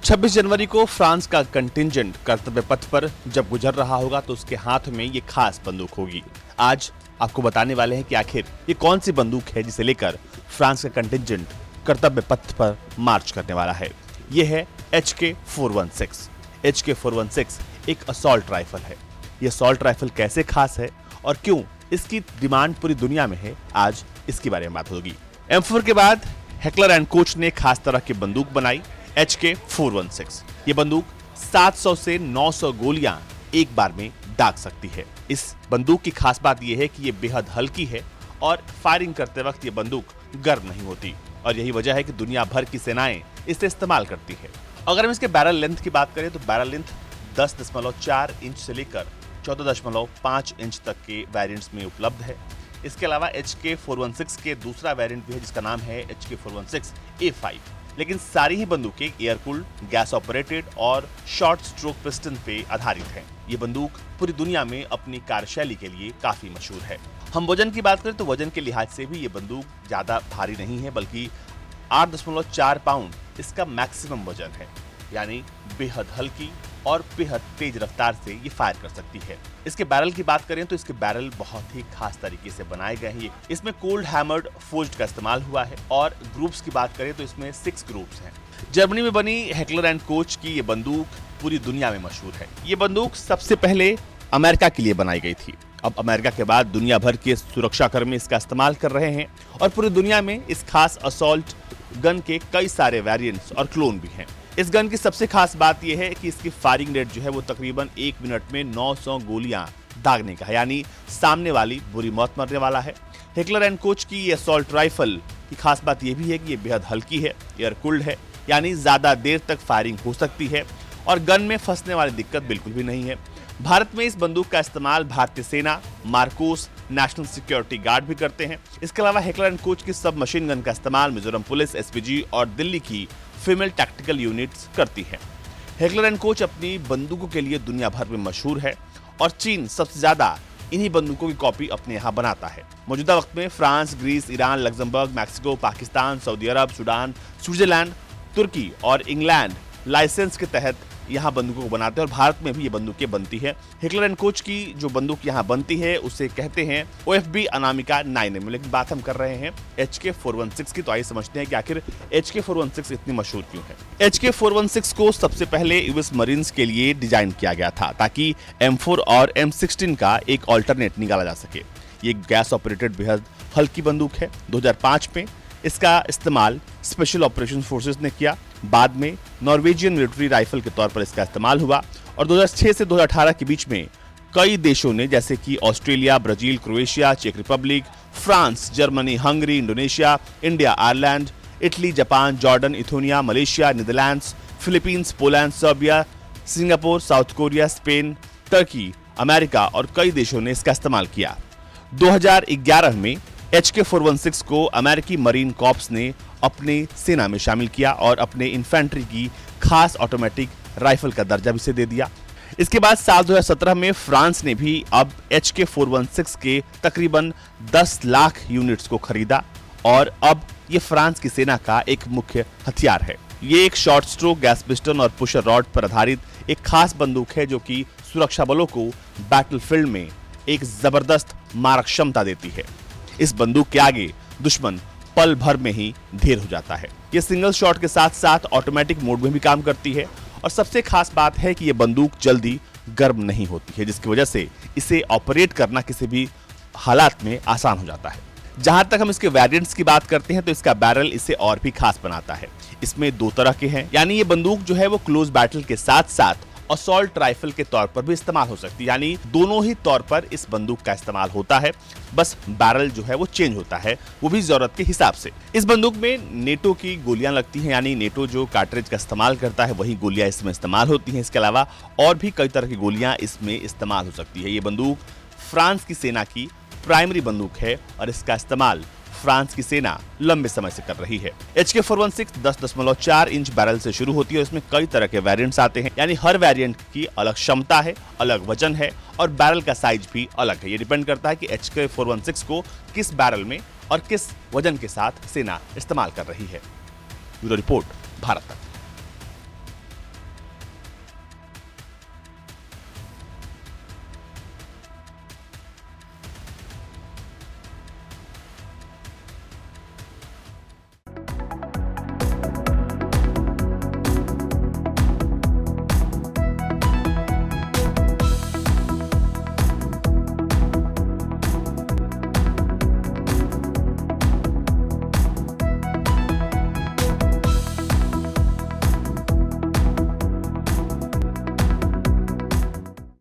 26 जनवरी को फ्रांस का कंटिंजेंट कर्तव्य पथ पर जब गुजर रहा होगा तो उसके हाथ में ये खास बंदूक होगी। आज आपको बताने वाले हैं कि आखिर ये कौन सी बंदूक है जिसे लेकर फ्रांस का कंटिंजेंट कर्तव्य पथ पर मार्च करने वाला है। ये है HK416। HK416 एक असॉल्ट राइफल है। ये असॉल्ट राइफल कैसे खास है और क्यों इसकी डिमांड पूरी दुनिया में है, आज इसके बारे में बात होगी। M4 के बाद हेकलर एंड कोच ने खास तरह की बंदूक बनाई HK416। ये बंदूक 700 से 900 गोलियां एक बार में दाग सकती है। इस बंदूक की खास बात यह है कि ये बेहद हल्की है और फायरिंग करते वक्त ये बंदूक गर्म नहीं होती और यही वजह है कि दुनिया भर की सेनाएं इसे इस्तेमाल करती है। अगर हम इसके बैरल लेंथ की बात करें तो बैरल लेंथ 10.4 इंच से लेकर 14.5 इंच तक के वेरिएंट्स में उपलब्ध है। इसके अलावा HK416 के दूसरा वेरिएंट भी है जिसका नाम है HK416A5। लेकिन सारी ही बंदूकें एयर कूल्ड, गैस ऑपरेटेड और शॉर्ट स्ट्रोक पिस्टन पे आधारित हैं। ये बंदूक पूरी दुनिया में अपनी कार्यशैली के लिए काफी मशहूर है। हम वजन की बात करें तो वजन के लिहाज से भी ये बंदूक ज्यादा भारी नहीं है, बल्कि 8.4 पाउंड इसका मैक्सिमम वजन है, यानी बेहद हल्की और बेहद तेज रफ्तार से ये फायर कर सकती है। इसके बैरल की बात करें तो इसके बैरल बहुत ही खास तरीके से बनाए गए हैं। इसमें कोल्ड हैमर्ड फोर्ज्ड का इस्तेमाल हुआ है और ग्रुप्स की बात करें तो इसमें 6 ग्रुप्स हैं। जर्मनी में बनी हेकलर एंड कोच की ये बंदूक पूरी दुनिया में मशहूर है। ये बंदूक सबसे पहले अमेरिका के लिए बनाई गई थी। अब अमेरिका के बाद दुनिया भर के सुरक्षाकर्मी इसका इस्तेमाल कर रहे हैं और पूरी दुनिया में इस खास असॉल्ट गन के कई सारे वेरिएंट्स और क्लोन भी हैं। इस गन की सबसे खास बात यह है कि इसकी फायरिंग रेट जो है वो तकरीबन 1 मिनट में 900 गोलियां दागने का है, यानी सामने वाली बुरी मौत मरने वाला है। हेकलर एंड कोच की ये असॉल्ट राइफल की खास बात यह भी है कि ये बेहद हल्की है, एयर कूल्ड है, यानी ज्यादा देर तक फायरिंग हो सकती है और गन में फंसने वाली दिक्कत बिल्कुल भी नहीं है। भारत में इस बंदूक का इस्तेमाल भारतीय सेना, मार्कोस, नेशनल सिक्योरिटी गार्ड भी करते हैं। इसके अलावा हेकलर एंड कोच की सब मशीन गन का इस्तेमाल मिजोरम पुलिस, SPG और दिल्ली की फीमेल टैक्टिकल यूनिट्स करती है। हेकलर एंड कोच अपनी बंदूकों के लिए दुनिया भर में मशहूर है और चीन सबसे ज्यादा इन्हीं बंदूकों की कॉपी अपने यहाँ बनाता है। मौजूदा वक्त में France, Greece, Iran, Luxembourg, Mexico, Pakistan, सऊदी अरब, सूडान, स्विट्जरलैंड, तुर्की और इंग्लैंड लाइसेंस के तहत यहाँ बंदूकों को बनाते हैं और भारत में भी ये बंदूकें बनती है। हेकलर एंड कोच की जो बंदूक यहाँ बनती है उसे कहते हैं OFB अनामिका 9M। लेकिन बात हम कर रहे हैं HK416 की, तो आइए समझते हैं कि आखिर HK416 इतनी मशहूर क्यों है। HK416 को सबसे पहले US मरीन्स के लिए डिजाइन किया गया था ताकि M4 और M16 का एक ऑल्टरनेट निकाला जा सके। ये गैस ऑपरेटेड बेहद हल्की बंदूक है। 2005 में इसका इस्तेमाल स्पेशल ऑपरेशन फोर्सेस ने किया। बाद में नॉर्वेजियन मिलिट्री राइफल के तौर पर इसका इस्तेमाल हुआ और 2006 से 2018 के बीच में कई देशों ने, जैसे कि ऑस्ट्रेलिया, ब्राजील, क्रोएशिया, चेक Republic, France, Germany, Hungary, Indonesia, India, Ireland, Italy, Japan, Jordan, Estonia, Malaysia, Netherlands, Philippines, Poland, Serbia, Singapore, South Korea, Spain, Turkey, America और कई देशों ने इसका इस्तेमाल किया। 2011 में HK416 को अमेरिकी मरीन कॉर्प्स ने अपने सेना में शामिल किया और अपने इन्फेंट्री की खास ऑटोमेटिक राइफल का दर्जा भी इसे दे दिया। इसके बाद साल 2017 में फ्रांस ने भी अब HK416 के तकरीबन 10 लाख यूनिट्स को खरीदा और अब ये फ्रांस की सेना का एक मुख्य हथियार है। ये एक शॉर्ट स्ट्रोक गैस पिस्टन और पुशर रॉड पर आधारित एक खास बंदूक है जो कि सुरक्षा बलों को बैटलफील्ड में एक जबरदस्त मारक क्षमता देती है। इस बंदूक के आगे दुश्मन पल भर में ही ढेर हो जाता है। ये सिंगल शॉट के साथ साथ ऑटोमेटिक मोड में भी काम करती है और सबसे खास बात है कि ये बंदूक जल्दी गर्म नहीं होती है, जिसकी वजह से इसे ऑपरेट करना किसी भी हालात में आसान हो जाता है। जहां तक हम इसके वेरिएंट्स की बात करते हैं तो इसका बैरल इसे और भी खास बनाता है। इसमें 2 तरह के हैं, यानी ये बंदूक जो है वो क्लोज बैटल के साथ साथ असॉल्ट राइफल के तौर पर भी इस्तेमाल हो सकती है, यानी दोनों ही तौर पर इस बंदूक का इस्तेमाल होता है। बस बैरल जो है वो चेंज होता है, वो भी जरूरत के हिसाब से। इस बंदूक में नेटो की गोलियां लगती हैं, यानी नेटो जो कार्ट्रिज का इस्तेमाल करता है वही गोलियां इसमें इस्तेमाल होती हैं। इसके अलावा और भी कई तरह की गोलियां इसमें इस्तेमाल हो सकती है। ये बंदूक फ्रांस की सेना की प्राइमरी बंदूक है और इसका इस्तेमाल फ्रांस की सेना लंबे समय से कर रही है। HK416 10.4 इंच बैरल से शुरू होती है और इसमें कई तरह के वेरिएंट्स आते हैं, यानी हर वेरिएंट की अलग क्षमता है, अलग वजन है और बैरल का साइज भी अलग है। ये डिपेंड करता है कि HK416 को किस बैरल में और किस वजन के साथ सेना इस्तेमाल कर रही है। ब्यूरो रिपोर्ट, भारत तक।